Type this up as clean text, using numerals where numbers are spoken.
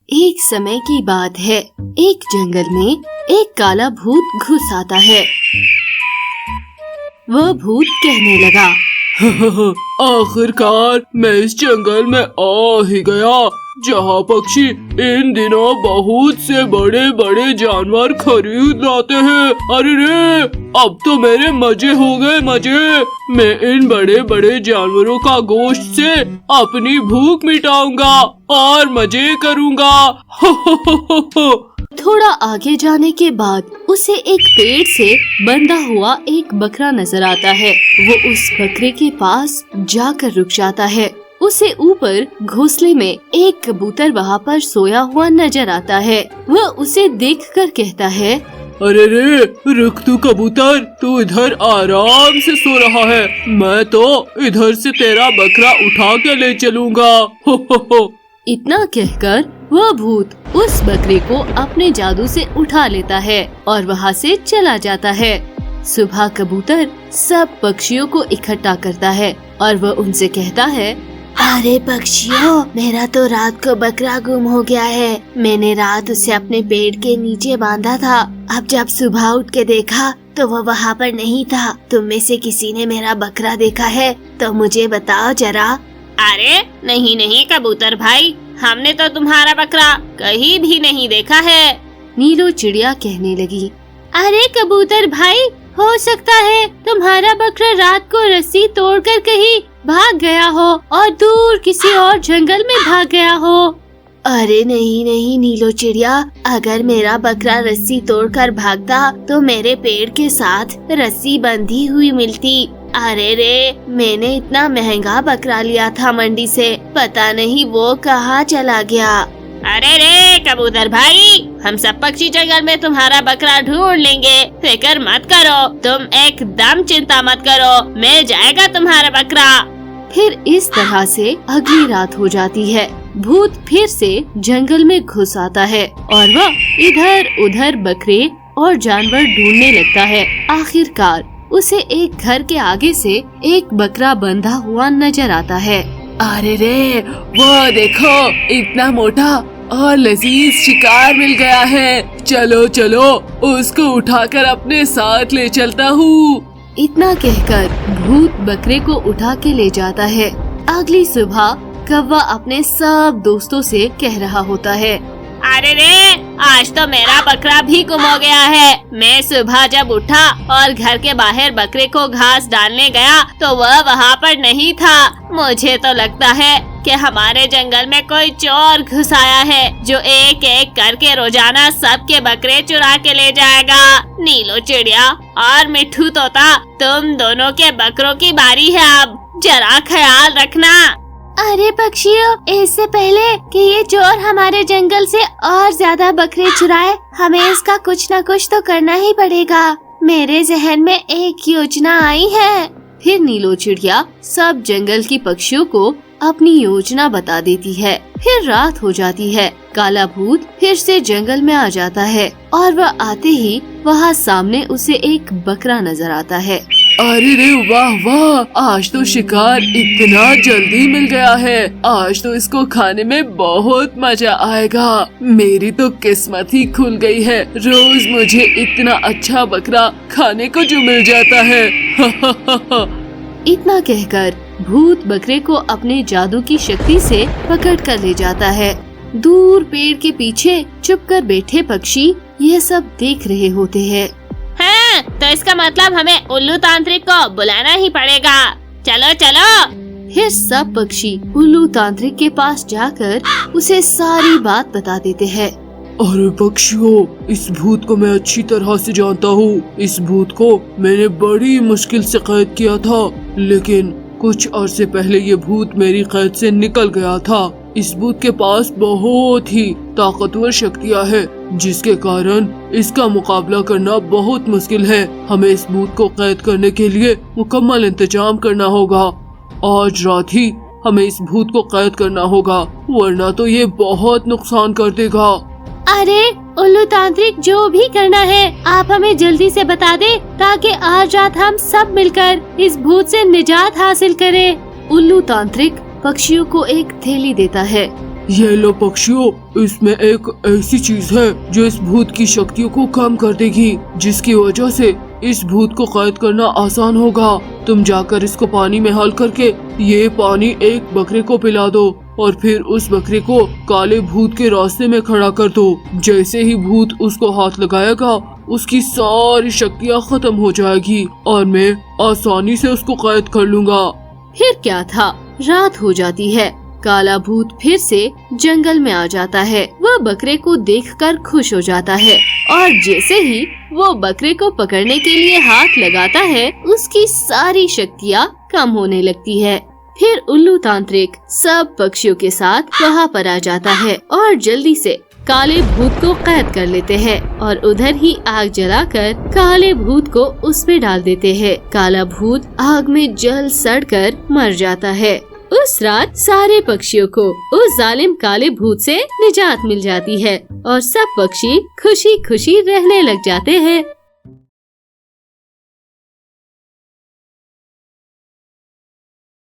एक समय की बात है, एक जंगल में एक काला भूत घुस आता है। वह भूत कहने लगा, आखिरकार मैं इस जंगल में आ ही गया, जहाँ पक्षी इन दिनों बहुत से बड़े बड़े जानवर खरीद लाते हैं। अरे रे, अब तो मेरे मजे हो गए मजे। मैं इन बड़े बड़े जानवरों का गोश्त से अपनी भूख मिटाऊंगा और मजे करूंगा। थोड़ा आगे जाने के बाद उसे एक पेड़ से बंधा हुआ एक बकरा नजर आता है। वो उस बकरे के पास जाकर रुक जाता है। उसे ऊपर घोंसले में एक कबूतर वहाँ पर सोया हुआ नजर आता है। वह उसे देखकर कहता है, अरे रे, रुक तू कबूतर, तू इधर आराम से सो रहा है, मैं तो इधर से तेरा बकरा उठा के ले चलूंगा। हो। इतना कहकर वह भूत उस बकरे को अपने जादू से उठा लेता है और वहाँ से चला जाता है। सुबह कबूतर सब पक्षियों को इकट्ठा करता है और वह उनसे कहता है, अरे पक्षियों, मेरा तो रात को बकरा गुम हो गया है। मैंने रात उसे अपने पेड़ के नीचे बांधा था। अब जब सुबह उठ के देखा तो वो वहाँ पर नहीं था। तुम में से किसी ने मेरा बकरा देखा है तो मुझे बताओ जरा। अरे नहीं कबूतर भाई, हमने तो तुम्हारा बकरा कहीं भी नहीं देखा है। नीलो चिड़िया कहने लगी, अरे कबूतर भाई, हो सकता है तुम्हारा बकरा रात को रस्सी तोड़कर कहीं भाग गया हो और दूर किसी और जंगल में भाग गया हो। अरे नहीं नीलो चिड़िया, अगर मेरा बकरा रस्सी तोड़कर भागता तो मेरे पेड़ के साथ रस्सी बंधी हुई मिलती। अरे रे, मैंने इतना महंगा बकरा लिया था मंडी से, पता नहीं वो कहाँ चला गया। अरे रे कबूतर भाई, हम सब पक्षी जंगल में तुम्हारा बकरा ढूंढ लेंगे, फिक्र मत करो, तुम एकदम चिंता मत करो, मिल जाएगा तुम्हारा बकरा। फिर इस तरह से अगली रात हो जाती है। भूत फिर से जंगल में घुस आता है और वह इधर उधर बकरे और जानवर ढूंढने लगता है। आखिरकार उसे एक घर के आगे से एक बकरा बंधा हुआ नजर आता है। अरे रे, वो देखो, इतना मोटा और लजीज शिकार मिल गया है। चलो चलो, उसको उठाकर अपने साथ ले चलता हूँ। इतना कहकर भूत बकरे को उठा के ले जाता है। अगली सुबह कौवा अपने सब दोस्तों से कह रहा होता है, अरे रे, आज तो मेरा बकरा भी गुम हो गया है। मैं सुबह जब उठा और घर के बाहर बकरे को घास डालने गया तो वह वहाँ पर नहीं था। मुझे तो लगता है कि हमारे जंगल में कोई चोर घुस आया है जो एक एक करके रोजाना सबके बकरे चुरा के ले जाएगा। नीलो चिड़िया और मिट्ठू तोता, तुम दोनों के बकरों की बारी है, अब जरा ख्याल रखना। अरे पक्षियों, इससे पहले कि ये चोर हमारे जंगल से और ज्यादा बकरे चुराए, हमें इसका कुछ न कुछ तो करना ही पड़ेगा। मेरे जहन में एक योजना आई है। फिर नीलो चिड़िया सब जंगल की पक्षियों को अपनी योजना बता देती है। फिर रात हो जाती है। काला भूत फिर से जंगल में आ जाता है और वह आते ही वहाँ सामने उसे एक बकरा नजर आता है। अरे रे, वाह वाह, आज तो शिकार इतना जल्दी मिल गया है। आज तो इसको खाने में बहुत मजा आएगा। मेरी तो किस्मत ही खुल गई है। रोज मुझे इतना अच्छा बकरा खाने को जो मिल जाता है। इतना कहकर भूत बकरे को अपने जादू की शक्ति से पकड़ कर ले जाता है। दूर पेड़ के पीछे चुपकर बैठे पक्षी यह सब देख रहे होते हैं। हाँ, तो इसका मतलब हमें उल्लू तांत्रिक को बुलाना ही पड़ेगा। चलो चलो। फिर सब पक्षी उल्लू तांत्रिक के पास जाकर उसे सारी बात बता देते हैं। अरे पक्षियों, इस भूत को मैं अच्छी तरह से जानता हूँ। इस भूत को मैंने बड़ी मुश्किल से कैद किया था, लेकिन कुछ अरसे पहले ये भूत मेरी कैद से निकल गया था। इस भूत के पास बहुत ही ताकतवर शक्तियाँ है, जिसके कारण इसका मुकाबला करना बहुत मुश्किल है। हमें इस भूत को कैद करने के लिए मुकम्मल इंतजाम करना होगा। आज रात ही हमें इस भूत को कैद करना होगा, वरना तो ये बहुत नुकसान कर देगा। अरे उल्लू तांत्रिक, जो भी करना है आप हमें जल्दी से बता दे, ताकि आज रात हम सब मिलकर इस भूत से निजात हासिल करें। उल्लू तांत्रिक पक्षियों को एक थैली देता है ये लो पक्षियों, इसमें एक ऐसी चीज है जो इस भूत की शक्तियों को कम कर देगी, जिसकी वजह से इस भूत को कैद करना आसान होगा। तुम जाकर इसको पानी में हल करके ये पानी एक बकरे को पिला दो और फिर उस बकरे को काले भूत के रास्ते में खड़ा कर दो। जैसे ही भूत उसको हाथ लगाएगा उसकी सारी शक्तियाँ खत्म हो जाएगी और मैं आसानी से उसको कैद कर लूँगा। फिर क्या था, रात हो जाती है। काला भूत फिर से जंगल में आ जाता है। वह बकरे को देखकर खुश हो जाता है और जैसे ही वो बकरे को पकड़ने के लिए हाथ लगाता है उसकी सारी शक्तियाँ कम होने लगती है। फिर उल्लू तांत्रिक सब पक्षियों के साथ वहाँ पर आ जाता है और जल्दी से काले भूत को कैद कर लेते हैं और उधर ही आग जलाकर काले भूत को उसमें डाल देते हैं। काला भूत आग में जल सड़कर मर जाता है। उस रात सारे पक्षियों को उस जालिम काले भूत से निजात मिल जाती है और सब पक्षी खुशी खुशी रहने लग जाते हैं।